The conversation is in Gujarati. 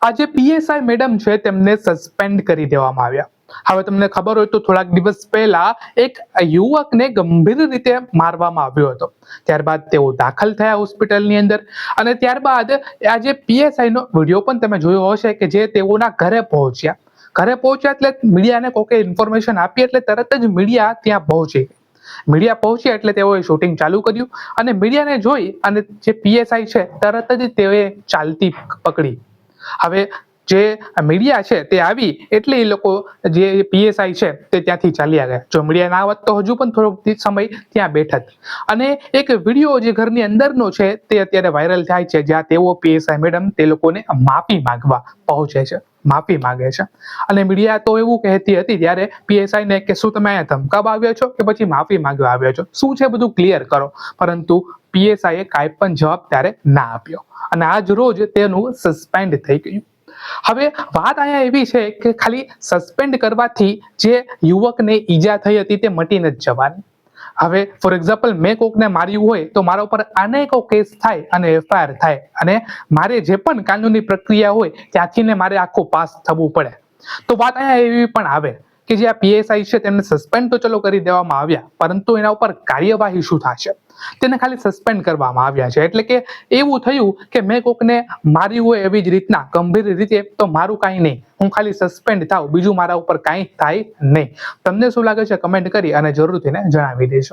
આજે પીએસઆઈ મેડમ છે તેમને સસ્પેન્ડ કરી દેવામાં આવ્યા. હવે તમને ખબર હોય તો થોડાક દિવસ પહેલા એક યુવકને ગંભીર રીતે મારવામાં આવ્યો હતો. ત્યારબાદ તેઓ દાખલ થયા હોસ્પિટલની અંદર અને ત્યારબાદ આજે પીએસઆઈ નો વિડીયો પણ તમે જોયો હશે કે જે તેઓના ઘરે પહોંચ્યા એટલે મીડિયાને કોકે ઇન્ફોર્મેશન આપી એટલે તરત જ મીડિયા ત્યાં પહોંચ્યા એટલે તેઓએ શૂટિંગ ચાલુ કર્યું અને મીડિયાને જોઈ અને જે પીએસઆઈ છે તરત જ તેઓએ ચાલતી પકડી. હવે જે મીડિયા છે તે આવી એટલે એ લોકો જે પીએસઆઈ છે તે ત્યાંથી ચાલ્યા ગયા. જો મીડિયા ના આવત તો હજુ પણ થોડોક સમય ત્યાં બેઠત. અને એક વિડીયો જે ઘરની અંદરનો છે તે અત્યારે વાયરલ થાય છે, જ્યાં તેઓ પીએસઆઈ મેડમ તે લોકોને માફી માંગે છે. અને મીડિયા તો એવું કહેતી હતી ત્યારે પીએસઆઈ ને કે શું તમે અહીંયા ધમકાવવા આવ્યા છો કે પછી માફી માંગવા આવ્યા છો, શું છે બધું ક્લિયર કરો. પરંતુ પીએસઆઈ એ કાંઈ પણ જવાબ ત્યારે ના આપ્યો અને આજ રોજ તેનું સસ્પેન્ડ થઈ ગયું. હવે વાત અહીંયા એવી છે કે ખાલી સસ્પેન્ડ કરવાથી જે યુવકને ઈજા થઈ હતી તે મટી નથી જવાની. હવે ફોર એક્ઝામ્પલ મેં કોકને માર્યું હોય તો મારા ઉપર અનેકો કેસ થાય અને એફઆઈઆર થાય અને મારે જે પણ કાનૂની પ્રક્રિયા હોય ત્યાંથી ને મારે આખું પાસ થવું પડે. તો વાત અહીંયા એવી પણ આવે કે જે આ પીએસઆઈ છે તેમને સસ્પેન્ડ તો ચલો કરી દેવામાં આવ્યા, પરંતુ એના ઉપર કાર્યવાહી શું થશે? તેને ખાલી સસ્પેન્ડ કરવામાં આવ્યા છે. એટલે કે એવું થયું કે મેં કોકને માર્યું હોય એવી જ રીતના ગંભીર રીતે તો મારું કાંઈ નહીં, હું ખાલી સસ્પેન્ડ થાવ, બીજું મારા ઉપર કાંઈ થાય નહીં. તમને શું લાગે છે કમેન્ટ કરી અને જરૂરથી જણાવી દેજો.